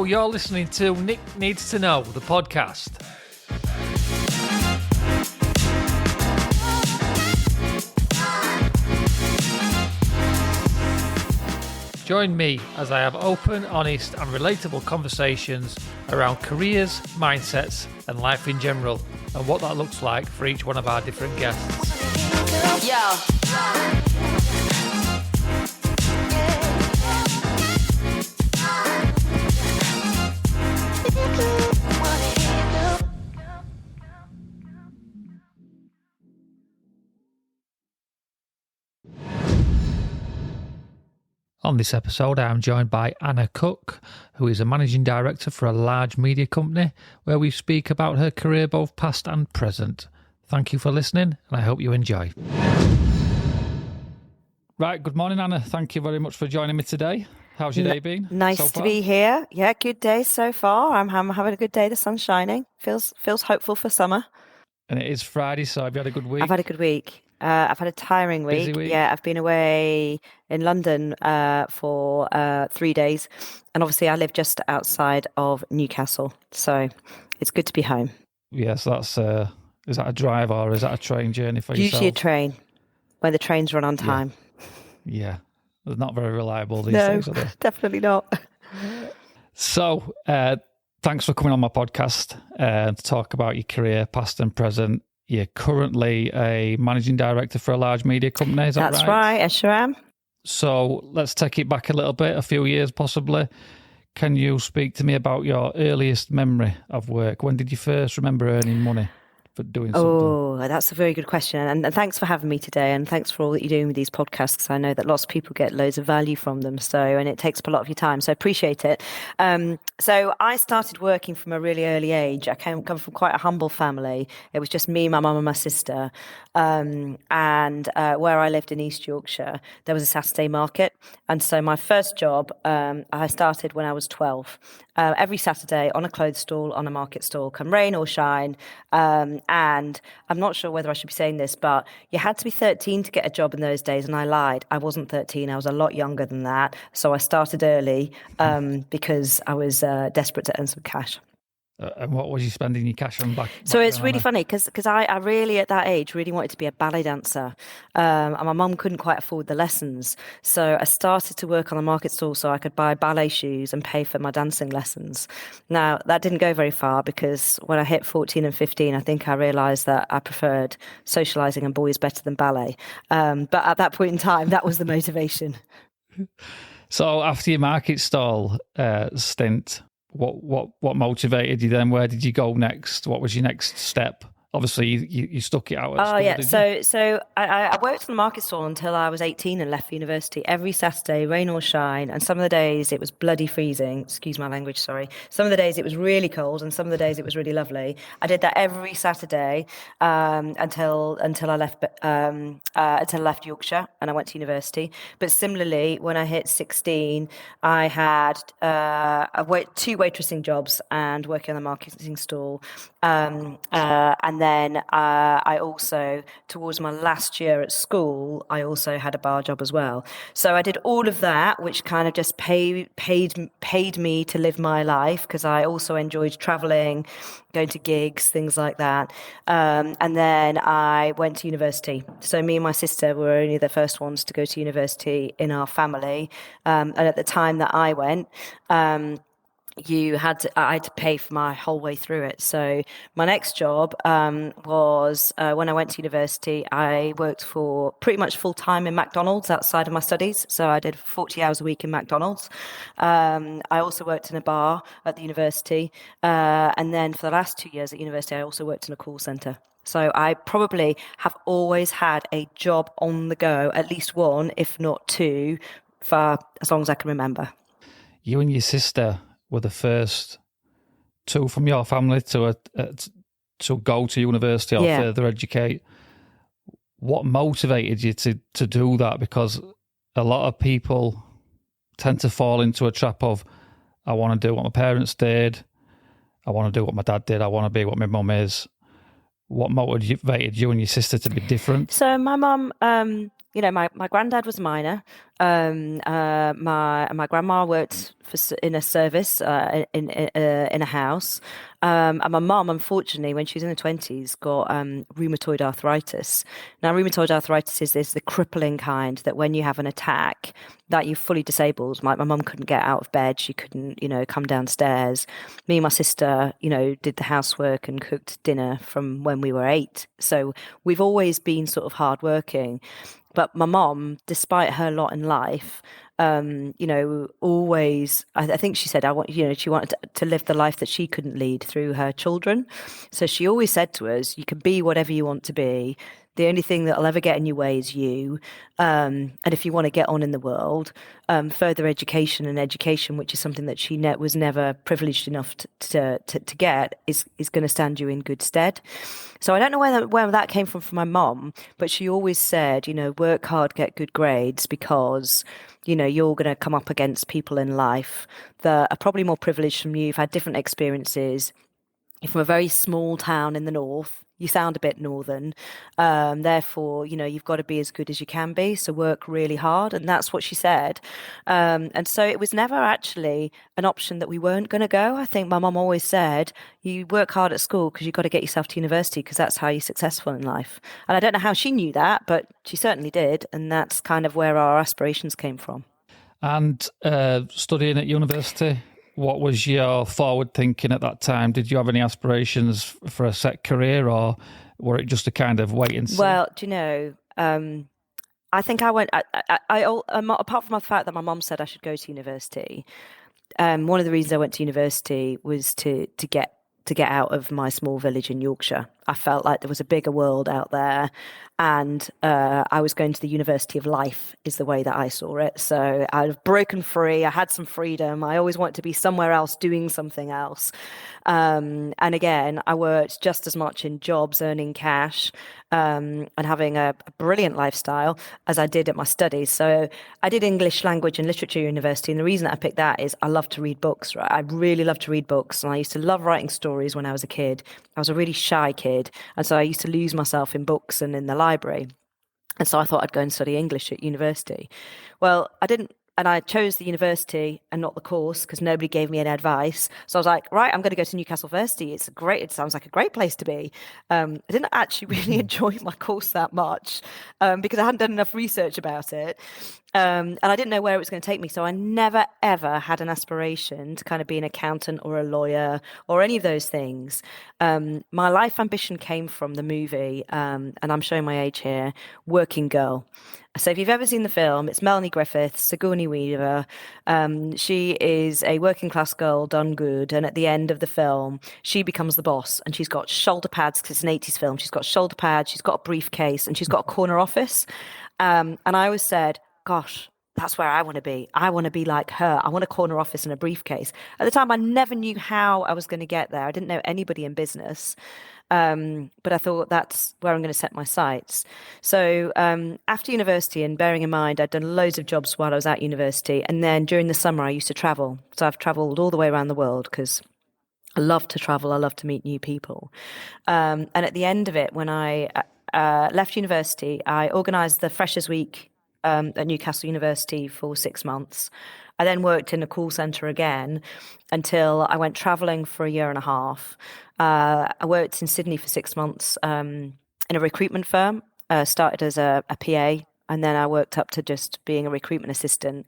Hello, you're listening to Nick Needs to Know, the podcast. Join me as I have open, honest and relatable conversations around careers, mindsets and life in general, and what that looks like for each one of our different guests. On this episode, I am joined by Anna Cook, who is a managing director for a large media company, where we speak about her career, both past and present. Thank you for listening, and I hope you enjoy. Right, good morning, Anna. Thank you very much for joining me today. How's your day been? Nice to be here. Yeah, good day so far. I'm having a good day. The sun's shining. Feels hopeful for summer. And it is Friday, so have you had a good week? I've had a good week. I've had a tiring week. Busy week? Yeah, I've been away in London for 3 days. And obviously I live just outside of Newcastle. So it's good to be home. Yes, that's is that a drive or is that a train journey for yourself? Usually a train, when the trains run on time. Yeah. They're not very reliable these No, days, are they? definitely not. So, thanks for coming on my podcast to talk about your career, past and present. You're currently a managing director for a large media company, is that right? That's right, I sure am. So let's take it back a little bit, a few years possibly. Can you speak to me about your earliest memory of work? When did you first remember earning money for doing something? Oh, that's a very good question. And thanks for having me today. And thanks for all that you're doing with these podcasts, because I know that lots of people get loads of value from them. And it takes up a lot of your time. So I appreciate it. So I started working from a really early age. I come from quite a humble family. It was just me, my mum and my sister. And where I lived in East Yorkshire, there was a Saturday market. And so my first job, I started when I was 12. Every Saturday on a clothes stall, on a market stall, come rain or shine. And I'm not sure whether I should be saying this, but you had to be 13 to get a job in those days. And I lied. I wasn't 13. I was a lot younger than that. So I started early because I was desperate to earn some cash. And what was you spending your cash on back So it's then, really Anna? funny because I really, at that age, really wanted to be a ballet dancer. And my mum couldn't quite afford the lessons. So I started to work on the market stall so I could buy ballet shoes and pay for my dancing lessons. Now, that didn't go very far because when I hit 14 and 15, I think I realised that I preferred socialising and boys better than ballet. But at that point in time, that was the motivation. So after your market stall stint, what motivated you then? Where did you go next? What was your next step? Obviously, you stuck it out at school, Yeah. did you? So I worked on the market stall until I was 18 and left for university. Every Saturday, rain or shine, and some of the days it was bloody freezing. Excuse my language, sorry. Some of the days it was really cold, and some of the days it was really lovely. I did that every Saturday until I left Yorkshire and I went to university. But similarly, when I hit 16, I had two waitressing jobs and working on the marketing stall, and then I also, towards my last year at school, I also had a bar job as well. So I did all of that, which kind of just paid me to live my life, because I also enjoyed traveling, going to gigs, things like that. And then I went to university. So me and my sister were only the first ones to go to university in our family. And at the time that I went, I had to pay for my whole way through it. So my next job was when I went to university, I worked for pretty much full time in McDonald's outside of my studies. So I did 40 hours a week in McDonald's. I also worked in a bar at the university. And then for the last 2 years at university, I also worked in a call centre. So I probably have always had a job on the go, at least one, if not two, for as long as I can remember. You and your sister were the first two from your family to go to university or further educate. What motivated you to do that? Because a lot of people tend to fall into a trap of, I want to do what my parents did, I want to do what my dad did, I want to be what my mum is. What motivated you and your sister to be different? So my mum my granddad was a miner. My grandma worked in a service in a house. And my mum, unfortunately, when she was in her 20s, got rheumatoid arthritis. Now, rheumatoid arthritis is the crippling kind that when you have an attack, that you're fully disabled. My mum couldn't get out of bed. She couldn't, come downstairs. Me and my sister, did the housework and cooked dinner from when we were 8. So we've always been sort of hardworking. But my mom, despite her lot in life, always, I think she said, she wanted to live the life that she couldn't lead through her children. So she always said to us, you can be whatever you want to be. The only thing that'll ever get in your way is you. And if you want to get on in the world, further education, which is something that she was never privileged enough to get, is going to stand you in good stead. So I don't know where that came from my mom, but she always said, work hard, get good grades, because you're going to come up against people in life that are probably more privileged from you. You've had different experiences. You're from a very small town in the north. You sound a bit northern. Therefore, you've got to be as good as you can be. So work really hard. And that's what she said. And so it was never actually an option that we weren't going to go. I think my mum always said, you work hard at school because you've got to get yourself to university, because that's how you're successful in life. And I don't know how she knew that, but she certainly did. And that's kind of where our aspirations came from. And studying at university, what was your forward thinking at that time? Did you have any aspirations for a set career, or were it just a kind of wait and see? Well, do you know, I think I went, apart from the fact that my mom said I should go to university, one of the reasons I went to university was to get out of my small village in Yorkshire. I felt like there was a bigger world out there, and I was going to the University of Life, is the way that I saw it. So I'd broken free. I had some freedom. I always wanted to be somewhere else doing something else. And again, I worked just as much in jobs, earning cash, and having a brilliant lifestyle as I did at my studies. So I did English language and literature university. And the reason that I picked that is I love to read books, right? I really love to read books. And I used to love writing stories when I was a kid. I was a really shy kid. And so I used to lose myself in books and in the library. And so I thought I'd go and study English at university. Well, I didn't. And I chose the university and not the course because nobody gave me any advice. So I was like, right, I'm going to go to Newcastle University. It sounds like a great place to be. I didn't actually really enjoy my course that much because I hadn't done enough research about it. And I didn't know where it was going to take me. So I never, ever had an aspiration to kind of be an accountant or a lawyer or any of those things. My life ambition came from the movie, and I'm showing my age here, Working Girl. So if you've ever seen the film, it's Melanie Griffith, Sigourney Weaver. She is a working class girl done good. And at the end of the film, she becomes the boss, and she's got shoulder pads because it's an 80s film. She's got shoulder pads, she's got a briefcase, and she's got a corner office. And I always said, gosh, that's where I want to be. I want to be like her. I want a corner office and a briefcase. At the time, I never knew how I was going to get there. I didn't know anybody in business. But I thought that's where I'm going to set my sights. So after university, and bearing in mind, I'd done loads of jobs while I was at university. And then during the summer, I used to travel. So I've traveled all the way around the world because I love to travel. I love to meet new people. And at the end of it, when I left university, I organised the Freshers' Week at Newcastle University for 6 months. I then worked in a call centre again until I went travelling for a year and a half. I worked in Sydney for 6 months in a recruitment firm, started as a PA, and then I worked up to just being a recruitment assistant.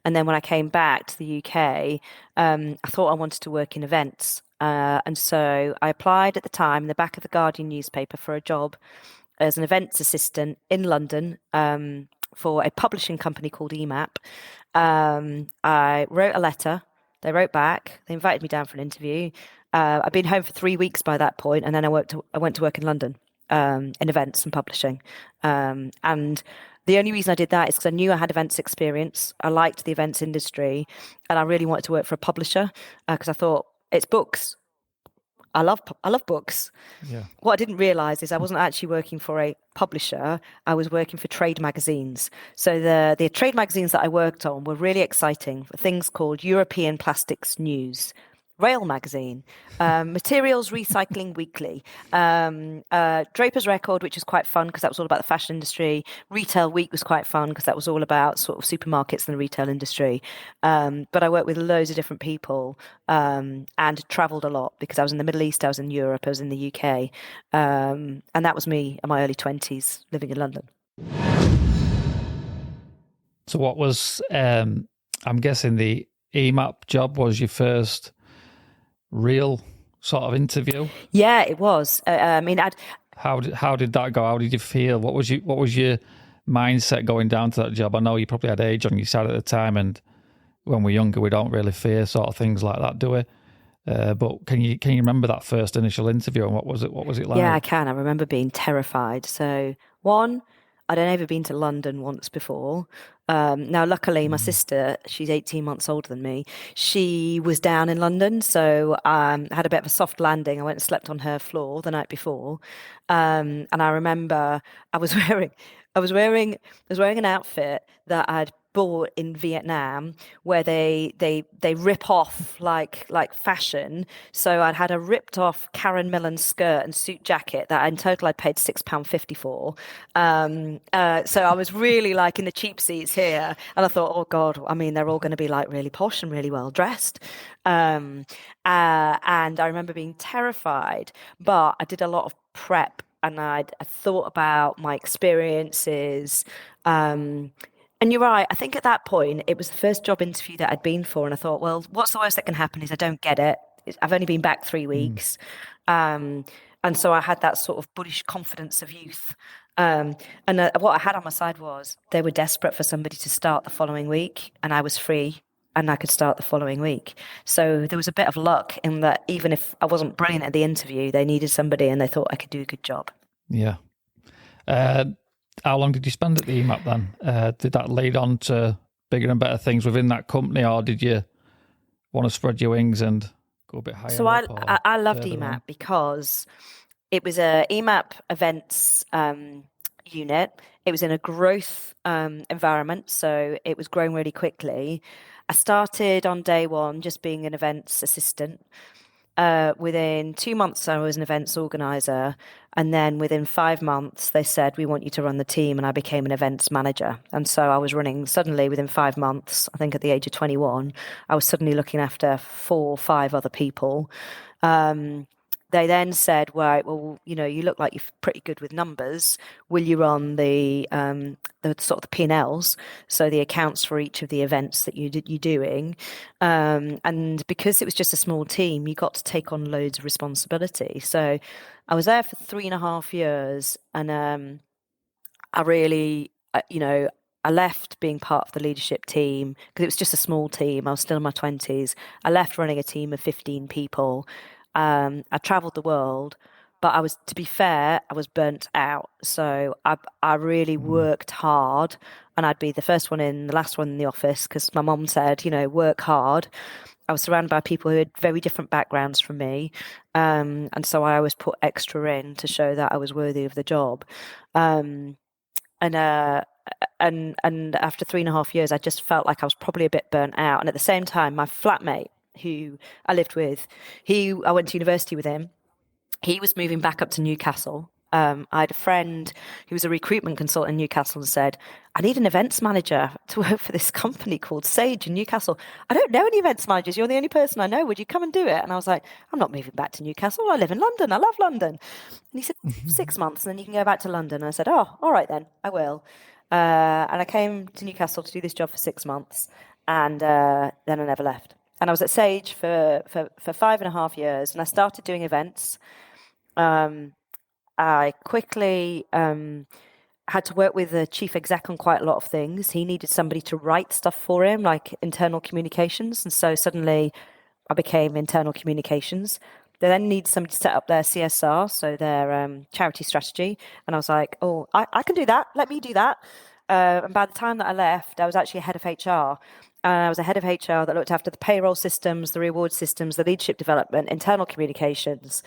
And then when I came back to the UK, I thought I wanted to work in events. And so I applied at the time in the back of the Guardian newspaper for a job as an events assistant in London for a publishing company called EMAP. I wrote a letter. They wrote back. They invited me down for an interview. I'd been home for 3 weeks by that point, and then I went to work in London in events and publishing. And the only reason I did that is because I knew I had events experience. I liked the events industry, and I really wanted to work for a publisher because I thought it's books. I love books. Yeah. What I didn't realise is I wasn't actually working for a publisher. I was working for trade magazines. So the trade magazines that I worked on were really exciting. Things called European Plastics News, Rail Magazine, Materials Recycling Weekly, Draper's Record, which was quite fun because that was all about the fashion industry. Retail Week was quite fun because that was all about sort of supermarkets and the retail industry. But I worked with loads of different people and traveled a lot because I was in the Middle East, I was in Europe, I was in the UK. And that was me in my early 20s living in London. So what was, I'm guessing the EMAP job was your first real sort of interview? Yeah, it was. I mean, how did that go? How did you feel? What was your mindset going down to that job? I know you probably had age on your side at the time, and when we're younger, we don't really fear sort of things like that, do we? But can you remember that first initial interview, and what was it like? Yeah, I can. I remember being terrified. So one, I'd only ever been to London once before. Now, luckily, my sister, she's 18 months older than me. She was down in London, so had a bit of a soft landing. I went and slept on her floor the night before, and I remember I was wearing an outfit that I'd bought in Vietnam, where they rip off like fashion. So I'd had a ripped off Karen Millen skirt and suit jacket that in total I'd paid £6.50 for. So I was really like in the cheap seats here, and I thought, oh God, I mean, they're all going to be like really posh and really well dressed. And I remember being terrified, but I did a lot of prep, and I thought about my experiences. And you're right. I think at that point, it was the first job interview that I'd been for. And I thought, well, what's the worst that can happen is I don't get it. I've only been back 3 weeks. And so I had that sort of bullish confidence of youth. And what I had on my side was they were desperate for somebody to start the following week, and I was free and I could start the following week. So there was a bit of luck in that even if I wasn't brilliant at the interview, they needed somebody and they thought I could do a good job. Yeah. How long did you spend at the EMAP then? Did that lead on to bigger and better things within that company, or did you want to spread your wings and go a bit higher? So I loved EMAP because it was a EMAP events unit. It was in a growth environment, so it was growing really quickly. I started on day one just being an events assistant. Within 2 months, I was an events organizer. And then within 5 months, they said, we want you to run the team. And I became an events manager. And so I was running suddenly within 5 months, I think at the age of 21, I was suddenly looking after 4 or 5 other people. They then said, well, you know, you look like you're pretty good with numbers. Will you run the sort of the P&Ls, so the accounts for each of the events that you're doing? And because it was just a small team, you got to take on loads of responsibility. So I was there for 3.5 years, and I really, I left being part of the leadership team because it was just a small team. I was still in my 20s. I left running a team of 15 people. I traveled the world, but to be fair, I was burnt out. So I really worked hard, and I'd be the first one in, the last one in the office because my mom said, work hard. I was surrounded by people who had very different backgrounds from me. And so I always put extra in to show that I was worthy of the job. And after 3.5 years, I just felt like I was probably a bit burnt out. And at the same time, my flatmate, who I lived with, I went to university with him. He was moving back up to Newcastle. I had a friend who was a recruitment consultant in Newcastle and said, I need an events manager to work for this company called Sage in Newcastle. I don't know any events managers. You're the only person I know. Would you come and do it? And I was like, I'm not moving back to Newcastle. I live in London. I love London. And he said, 6 months and then you can go back to London. And I said, oh, all right then, I will. And I came to Newcastle to do this job for 6 months. And then I never left. And I was at Sage for 5.5 years, and I started doing events. I quickly had to work with the chief exec on quite a lot of things. He needed somebody to write stuff for him, like internal communications. And so suddenly I became internal communications. They then need somebody to set up their CSR, so their charity strategy. And I was like, oh, I can do that. Let me do that. And by the time that I left, I was actually head of HR. I was a head of HR that looked after the payroll systems, the reward systems, the leadership development, internal communications,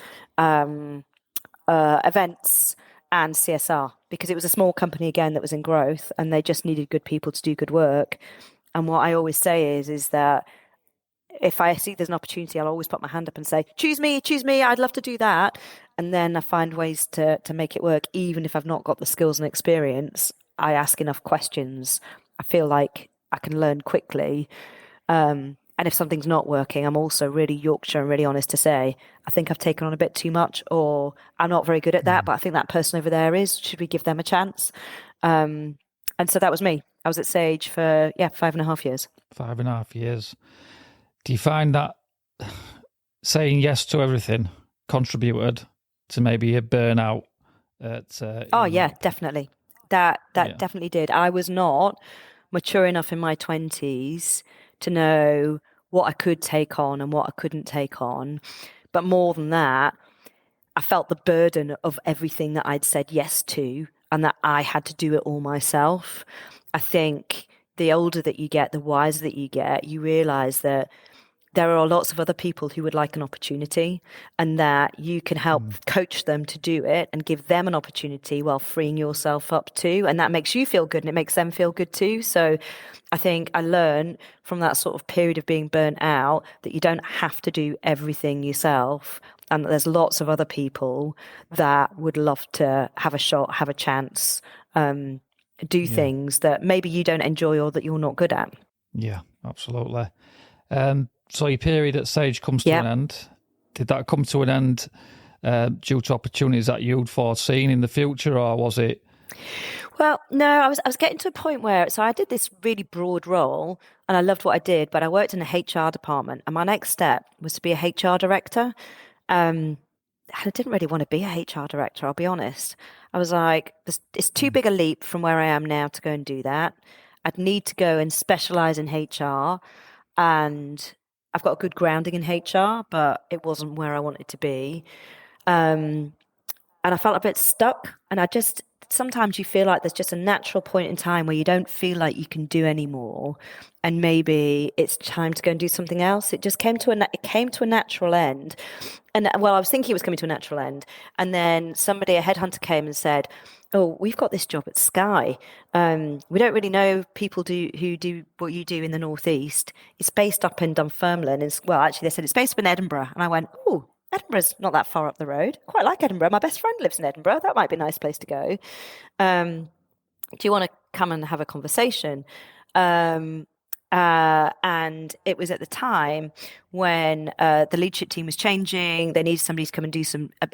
events, and CSR, because it was a small company again that was in growth, and they just needed good people to do good work. And what I always say is that if I see there's an opportunity, I'll always put my hand up and say, choose me, I'd love to do that. And then I find ways to make it work, even if I've not got the skills and experience. I ask enough questions. I feel like I can learn quickly. And if something's not working, I'm also really Yorkshire and really honest to say, I think I've taken on a bit too much, or I'm not very good at that, but I think that person over there is. Should we give them a chance? And so that was me. I was at Sage for 5.5 years. 5.5 years. Do you find that saying yes to everything contributed to maybe a burnout? Definitely. That definitely did. I was not mature enough in my 20s to know what I could take on and what I couldn't take on. But more than that, I felt the burden of everything that I'd said yes to, and that I had to do it all myself. I think the older that you get, the wiser that you get, you realize that there are lots of other people who would like an opportunity, and that you can help coach them to do it and give them an opportunity while freeing yourself up too. And that makes you feel good and it makes them feel good too. So I think I learned from that sort of period of being burnt out that you don't have to do everything yourself, and that there's lots of other people that would love to have a shot, have a chance, do things that maybe you don't enjoy or that you're not good at. Yeah, absolutely. So your period at Sage comes to an end. Did that come to an end due to opportunities that you'd foreseen in the future, or was it? Well, no, I was getting to a point where, so I did this really broad role and I loved what I did, but I worked in a HR department, and my next step was to be a HR director. I didn't really want to be a HR director, I'll be honest. I was like, it's too big a leap from where I am now to go and do that. I'd need to go and specialize in HR, and I've got a good grounding in HR, but it wasn't where I wanted to be. And I felt a bit stuck. And sometimes you feel like there's just a natural point in time where you don't feel like you can do anymore. And maybe it's time to go and do something else. It just came to a natural end. And well, I was thinking it was coming to a natural end. And then a headhunter came and said, oh, we've got this job at Sky. We don't really know people who do what you do in the Northeast. It's based up in Dunfermline. Actually, they said it's based up in Edinburgh. And I went, oh, Edinburgh's not that far up the road. Quite like Edinburgh. My best friend lives in Edinburgh. That might be a nice place to go. Do you want to come and have a conversation? And it was at the time when the leadership team was changing. They needed somebody to come and do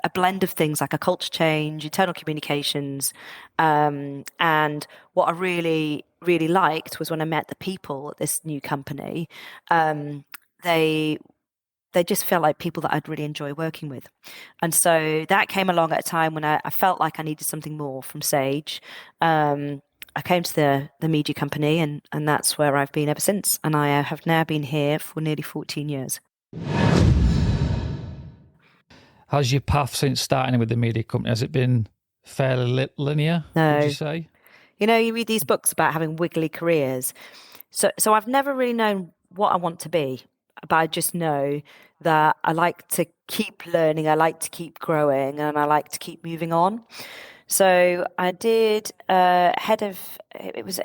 a blend of things, like a culture change, internal communications. And what I really, really liked was when I met the people at this new company. They just felt like people that I'd really enjoy working with. And so that came along at a time when I felt like I needed something more from Sage. I came to the media company, and that's where I've been ever since. And I have now been here for nearly 14 years. How's your path since starting with the media company? Has it been fairly linear, No. would you say? You know, you read these books about having wiggly careers. So I've never really known what I want to be, but I just know that I like to keep learning, I like to keep growing, and I like to keep moving on. So I did it was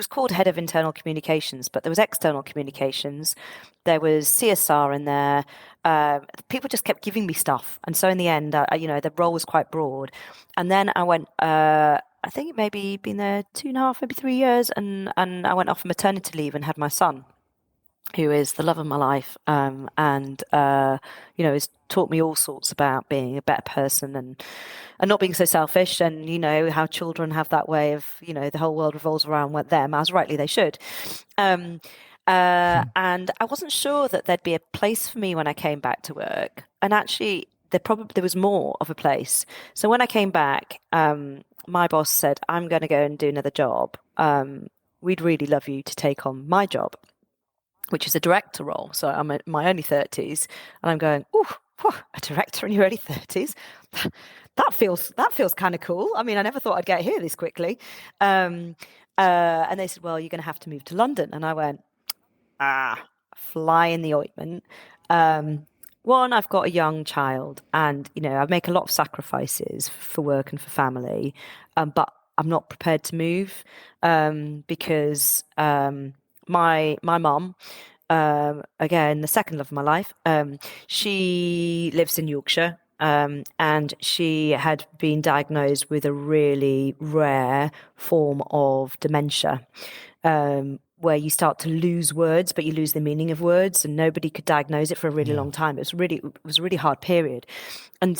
called head of internal communications, but there was external communications. There was CSR in there. People just kept giving me stuff. And so in the end, the role was quite broad. And then I went, I think it maybe been there 2.5, maybe 3 years. And I went off maternity leave and had my son, who is the love of my life, and has taught me all sorts about being a better person and not being so selfish, and how children have that way of the whole world revolves around them, as rightly they should. And I wasn't sure that there'd be a place for me when I came back to work, and actually there was more of a place. So when I came back, my boss said, I'm going to go and do another job. We'd really love you to take on my job, which is a director role. So I'm in my early 30s, and I'm going, ooh, a director in your early 30s? That feels kind of cool. I mean, I never thought I'd get here this quickly. And they said, well, you're going to have to move to London. And I went, fly in the ointment. One, I've got a young child, and, I make a lot of sacrifices for work and for family, but I'm not prepared to move because my mum again, the second love of my life. She lives in Yorkshire. And she had been diagnosed with a really rare form of dementia, where you start to lose words, but you lose the meaning of words, and nobody could diagnose it for a really long time. It was a really hard period, and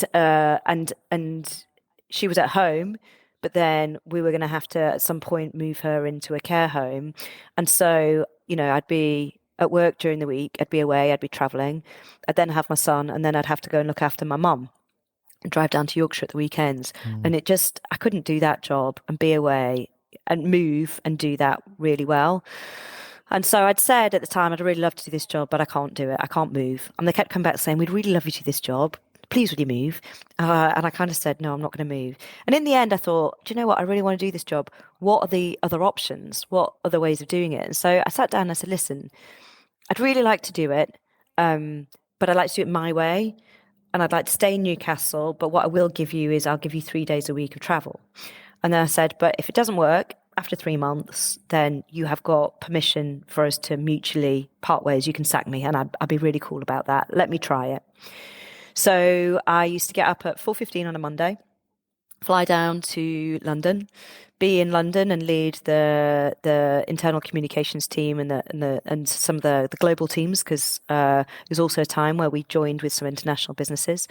she was at home, but then we were going to have to at some point move her into a care home, and so I'd be at work during the week, I'd be away, I'd be traveling, I'd then have my son, and then I'd have to go and look after my mum and drive down to Yorkshire at the weekends. And I couldn't do that job and be away and move and do that really well. And so I'd said at the time, I'd really love to do this job, but I can't do it. I can't move. And they kept coming back saying, we'd really love you to do this job. Please, would you move? And I kind of said, no, I'm not going to move. And in the end, I thought, do you know what? I really want to do this job. What are the other options? What are the ways of doing it? And so I sat down and I said, listen, I'd really like to do it, but I'd like to do it my way. And I'd like to stay in Newcastle, but what I will give you is I'll give you 3 days a week of travel. And then I said, but if it doesn't work after 3 months, then you have got permission for us to mutually part ways. You can sack me, and I'd be really cool about that. Let me try it. So I used to get up at 4:15 on a Monday, fly down to London, be in London and lead the internal communications team and some of the global teams, because there was also a time where we joined with some international businesses,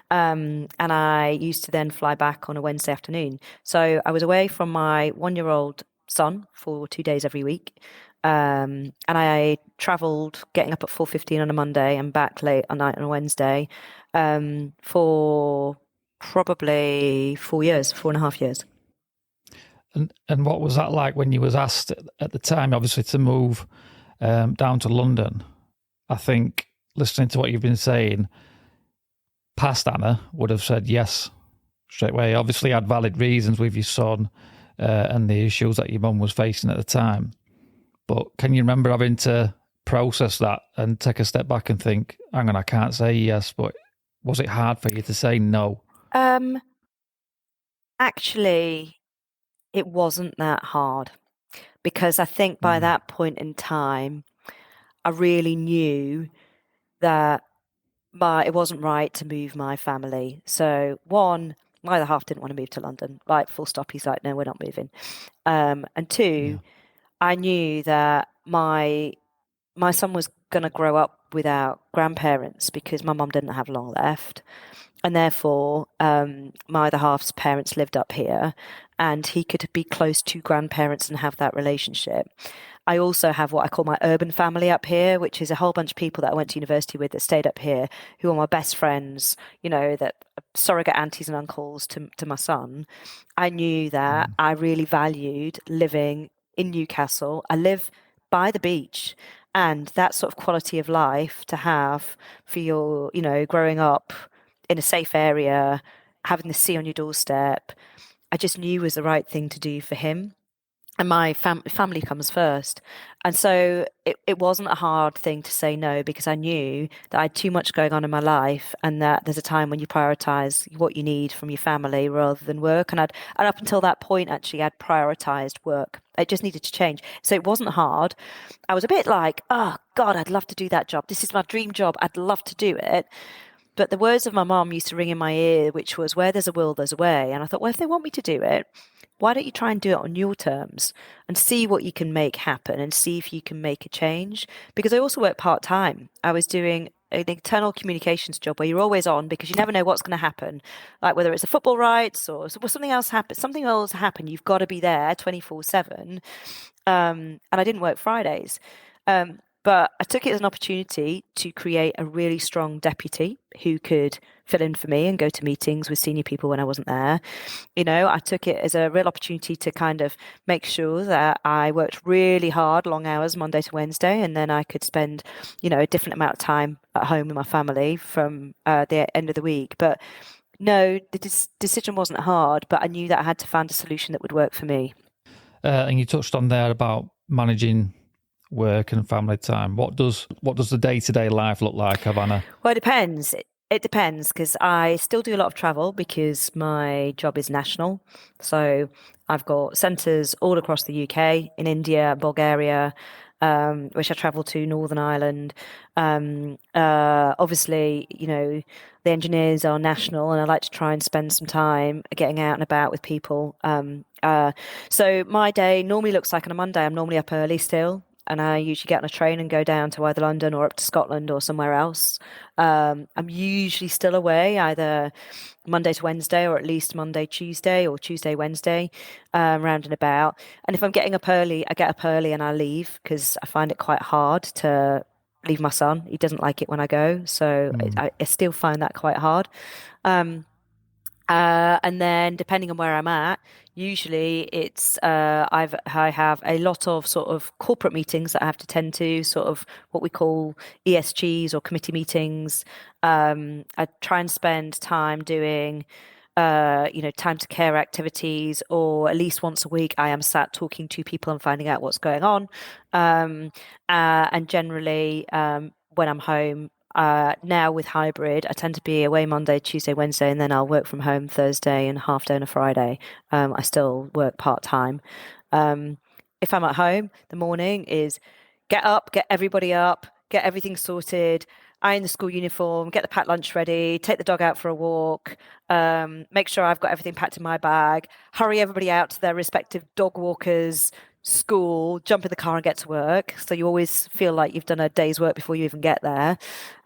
and I used to then fly back on a Wednesday afternoon. So I was away from my 1-year-old son for 2 days every week, and I travelled getting up at 4:15 on a Monday and back late at night on a Wednesday, for probably 4.5 years. And what was that like when you was asked at the time, obviously, to move down to London? I think listening to what you've been saying, past Anna would have said yes straight away. Obviously, had valid reasons with your son and the issues that your mum was facing at the time. But can you remember having to process that and take a step back and think, hang on, I can't say yes, but was it hard for you to say no? Actually, it wasn't that hard, because I think by that point in time, I really knew that it wasn't right to move my family. So one, my other half didn't want to move to London. Like, full stop. He's like, no, we're not moving. And two, I knew that my son was going to grow up without grandparents because my mum didn't have long left. And therefore, my other half's parents lived up here, and he could be close to grandparents and have that relationship. I also have what I call my urban family up here, which is a whole bunch of people that I went to university with that stayed up here, who are my best friends, that surrogate aunties and uncles to my son. I knew that I really valued living in Newcastle. I live by the beach, and that sort of quality of life to have for your, growing up in a safe area, having the sea on your doorstep, I just knew was the right thing to do for him. And my family comes first. And so it wasn't a hard thing to say no, because I knew that I had too much going on in my life, and that there's a time when you prioritize what you need from your family rather than work. And up until that point, actually, I'd prioritized work. It just needed to change. So it wasn't hard. I was a bit like, oh God, I'd love to do that job. This is my dream job. I'd love to do it. But the words of my mum used to ring in my ear, which was, where there's a will, there's a way. And I thought, well, if they want me to do it, why don't you try and do it on your terms and see what you can make happen and see if you can make a change? Because I also work part-time. I was doing an internal communications job where you're always on, because you never know what's going to happen. Like whether it's a football rights or something else happen, you've got to be there 24/7. And I didn't work Fridays. But I took it as an opportunity to create a really strong deputy who could fill in for me and go to meetings with senior people when I wasn't there. I took it as a real opportunity to kind of make sure that I worked really hard, long hours, Monday to Wednesday, and then I could spend, a different amount of time at home with my family from the end of the week. But no, the decision wasn't hard, but I knew that I had to find a solution that would work for me. And you touched on there about managing work and family time. What does the day-to-day life look like, Havana? Well, it depends. It depends, because I still do a lot of travel because my job is national. So I've got centres all across the UK, in India, Bulgaria, which I travel to Northern Ireland. Obviously, the engineers are national, and I like to try and spend some time getting out and about with people. So my day normally looks like on a Monday, I'm normally up early still. And I usually get on a train and go down to either London or up to Scotland or somewhere else. I'm usually still away either Monday to Wednesday, or at least Monday, Tuesday, or Tuesday, Wednesday, round and about. And if I'm getting up early, I get up early and I leave, because I find it quite hard to leave my son. He doesn't like it when I go. So I still find that quite hard. And then depending on where I'm at, usually it's I have a lot of sort of corporate meetings that I have to tend to, sort of what we call ESGs or committee meetings. I try and spend time doing time to care activities, or at least once a week I am sat talking to people and finding out what's going on. And generally, when I'm home, now with hybrid, I tend to be away Monday, Tuesday, Wednesday, and then I'll work from home Thursday and half day on a Friday. I still work part-time. If I'm at home, the morning is get up, get everybody up, get everything sorted, iron the school uniform, get the packed lunch ready, take the dog out for a walk, make sure I've got everything packed in my bag, hurry everybody out to their respective dog walkers, school, jump in the car and get to work. So you always feel like you've done a day's work before you even get there.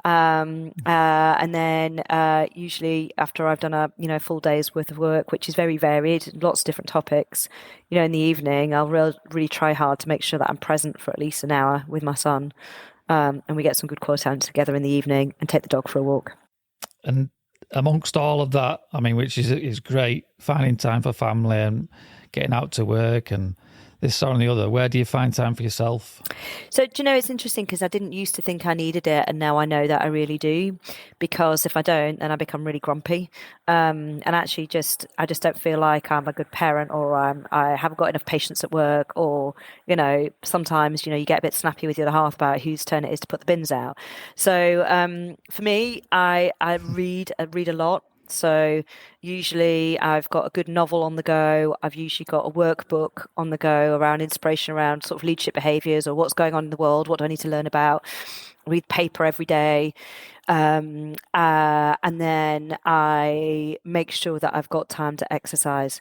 And then usually after I've done a full day's worth of work, which is very varied, lots of different topics, in the evening, I'll really try hard to make sure that I'm present for at least an hour with my son. And we get some good quality time together in the evening and take the dog for a walk. And amongst all of that, I mean, which is great, finding time for family and getting out to work and this or the other, where do you find time for yourself? So, it's interesting, because I didn't used to think I needed it, and now I know that I really do, because if I don't, then I become really grumpy. And actually I just don't feel like I'm a good parent, or I haven't got enough patience at work, or, sometimes, you get a bit snappy with the other half about whose turn it is to put the bins out. So for me, I read a lot. So usually I've got a good novel on the go. I've usually got a workbook on the go around inspiration, around sort of leadership behaviors or what's going on in the world. What do I need to learn about? Read paper every day. And then I make sure that I've got time to exercise.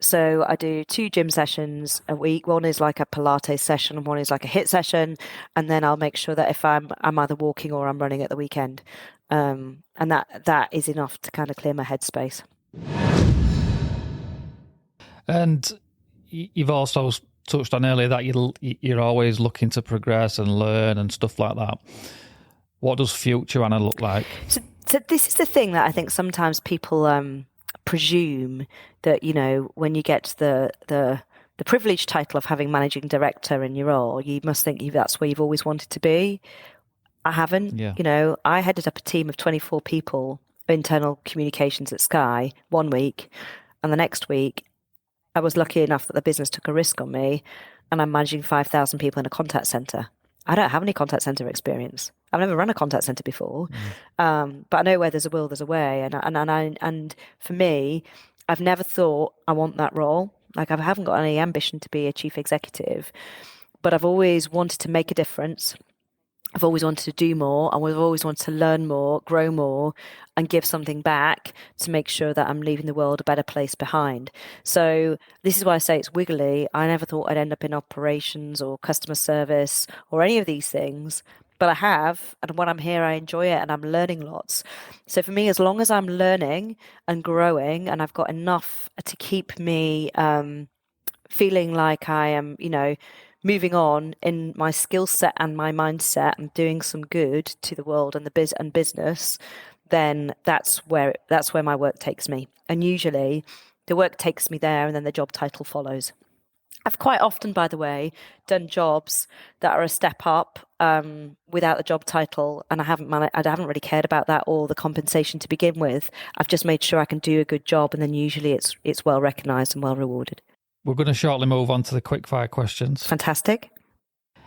So I do 2 gym sessions a week. One is like a Pilates session and one is like a HIIT session. And then I'll make sure that if I'm either walking or I'm running at the weekend. And that is enough to kind of clear my headspace. And you've also touched on earlier that you're always looking to progress and learn and stuff like that. What does future Anna look like? So this is the thing that I think sometimes people presume that, when you get the privileged title of having managing director in your role, you must think that's where you've always wanted to be. I haven't. Yeah. I headed up a team of 24 people, internal communications at Sky, one week, and the next week I was lucky enough that the business took a risk on me, and I'm managing 5,000 people in a contact center. I don't have any contact center experience. I've never run a contact center before, but I know where there's a will, there's a way, and for me, I've never thought I want that role. Like, I haven't got any ambition to be a chief executive, but I've always wanted to make a difference. I've always wanted to do more, and we've always wanted to learn more, grow more, and give something back to make sure that I'm leaving the world a better place behind. So this is why I say it's wiggly. I never thought I'd end up in operations or customer service or any of these things, but I have. And when I'm here, I enjoy it and I'm learning lots. So for me, as long as I'm learning and growing and I've got enough to keep me feeling like I am, moving on in my skill set and my mindset and doing some good to the world and the business, then that's where my work takes me. And usually the work takes me there and then the job title follows. I've quite often, by the way, done jobs that are a step up without the job title, and I haven't really cared about that or the compensation to begin with. I've just made sure I can do a good job, and then usually it's well recognised and well rewarded. We're going to shortly move on to the quickfire questions. Fantastic.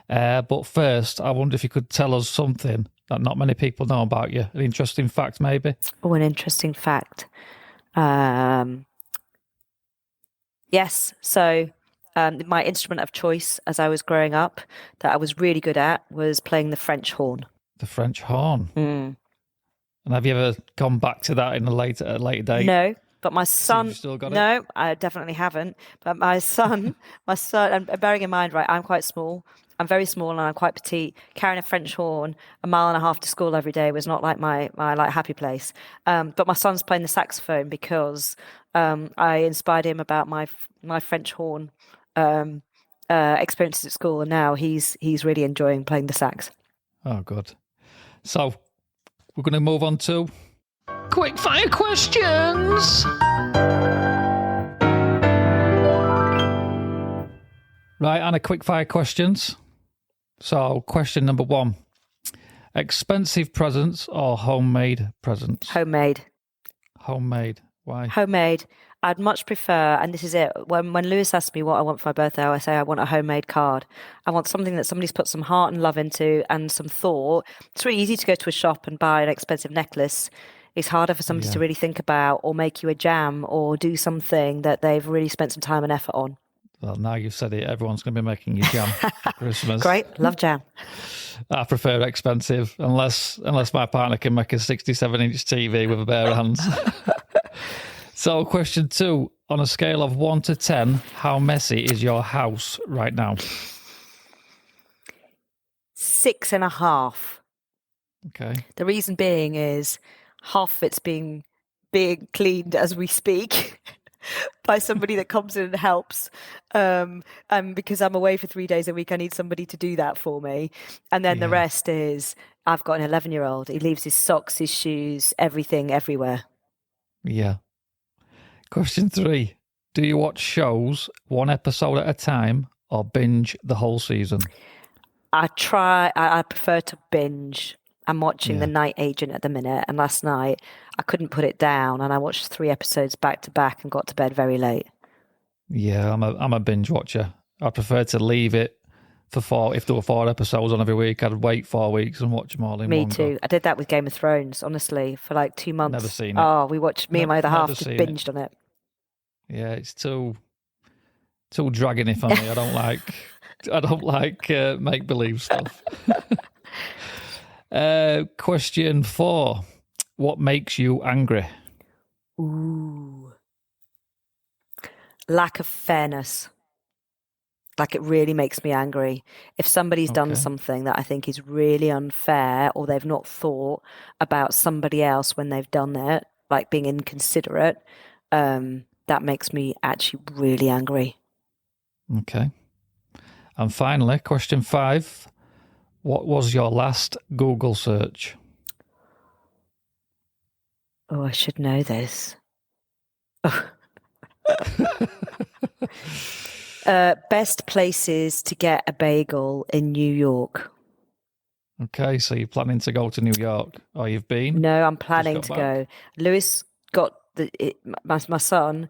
But first, I wonder if you could tell us something that not many people know about you. An interesting fact, maybe? Oh, an interesting fact. Yes. So my instrument of choice as I was growing up that I was really good at was playing the French horn. The French horn. Mm. And have you ever gone back to that in a later date? No, but my son. You've still got it? No, I definitely haven't. But my son, and bearing in mind, right, I'm quite small. I'm very small and I'm quite petite. Carrying a French horn a mile and a half to school every day was not like my like happy place. But my son's playing the saxophone because I inspired him about my French horn experiences at school, and now he's really enjoying playing the sax. Oh, good. So we're going to move on to quick fire questions. Right, Anna, quick fire questions. So, question number 1. Expensive presents or homemade presents? Homemade. Homemade. Why? Homemade. I'd much prefer, and this is it, when Lewis asks me what I want for my birthday, I say I want a homemade card. I want something that somebody's put some heart and love into and some thought. It's really easy to go to a shop and buy an expensive necklace. It's harder for somebody to really think about or make you a jam or do something that they've really spent some time and effort on. Well, now you've said it, everyone's going to be making you jam for Christmas. Great, love jam. I prefer expensive, unless my partner can make a 67-inch TV with a pair of hands. So, question 2. On a scale of 1 to 10, how messy is your house right now? 6.5. Okay. The reason being is half of it's being cleaned as we speak by somebody that comes in and helps. And because I'm away for 3 days a week, I need somebody to do that for me. And then the rest is, I've got an 11-year-old. He leaves his socks, his shoes, everything, everywhere. Yeah. Question 3. Do you watch shows 1 episode at a time or binge the whole season? I prefer to binge. I'm watching The Night Agent at the minute, and last night I couldn't put it down, and I watched 3 episodes back to back and got to bed very late. Yeah, I'm a binge watcher. I prefer to leave it for 4. If there were 4 episodes on every week, I'd wait 4 weeks and watch them all in one Me too. I did that with Game of Thrones, honestly, for like 2 months. Never seen it. Oh, we watched, me and my other half just binged on it. Yeah, it's too dragging for me. I don't like make believe stuff. Question 4. What makes you angry? Ooh. Lack of fairness. Like, it really makes me angry. If somebody's done something that I think is really unfair, or they've not thought about somebody else when they've done it, like being inconsiderate, that makes me actually really angry. Okay. And finally, question 5. What was your last Google search? Oh, I should know this. Best places to get a bagel in New York. Okay, so you're planning to go to New York, or you've been? No, I'm planning to go. Lewis got my son.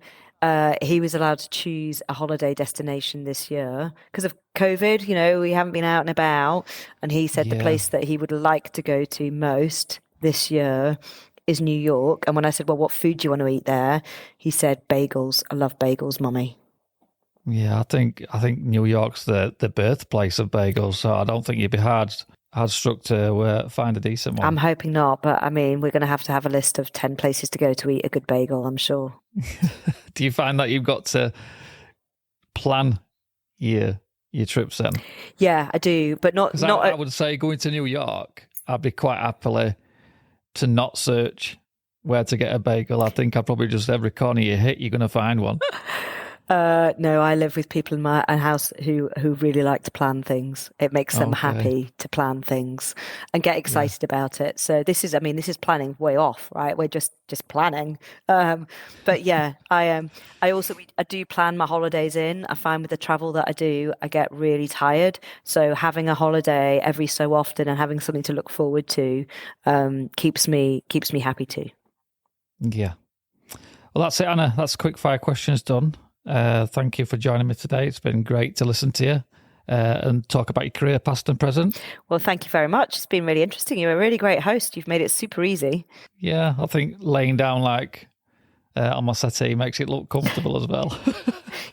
He was allowed to choose a holiday destination this year because of COVID. You know, we haven't been out and about, and he said the place that he would like to go to most this year is New York. And when I said, "Well, what food do you want to eat there?" he said, "Bagels. I love bagels, Mummy." Yeah, I think New York's the birthplace of bagels, so I don't think you'd be hard struck to find a decent one. I'm hoping not, but I mean, we're going to have a list of 10 places to go to eat a good bagel, I'm sure. Do you find that you've got to plan your trips then? Yeah, I do, but not. I would say going to New York, I'd be quite happily to not search where to get a bagel. I think I'd probably just every corner you hit, you're going to find one. No, I live with people in my house who really like to plan things. It makes them happy to plan things and get excited about it. So this is planning way off, right? We're just planning. But yeah, I do plan my holidays in. I find with the travel that I do, I get really tired. So having a holiday every so often and having something to look forward to keeps me happy too. Yeah. Well, that's it, Anna. That's quick fire questions done. Thank you for joining me today. It's been great to listen to you and talk about your career, past and present. Well, thank you very much. It's been really interesting. You're a really great host. You've made it super easy. Yeah, I think laying down on my settee makes it look comfortable as well.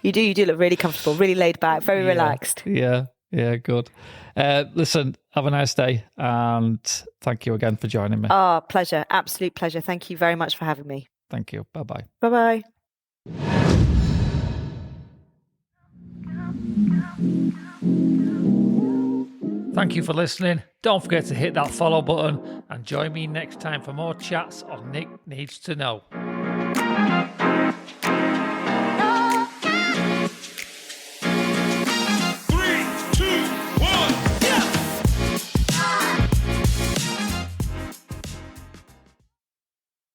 You do look really comfortable, really laid back, very relaxed. Yeah, good. Listen, have a nice day, and thank you again for joining me. Oh, pleasure. Absolute pleasure. Thank you very much for having me. Thank you. Bye-bye. Bye-bye. Thank you for listening. Don't forget to hit that follow button and join me next time for more chats on Nick Needs to Know.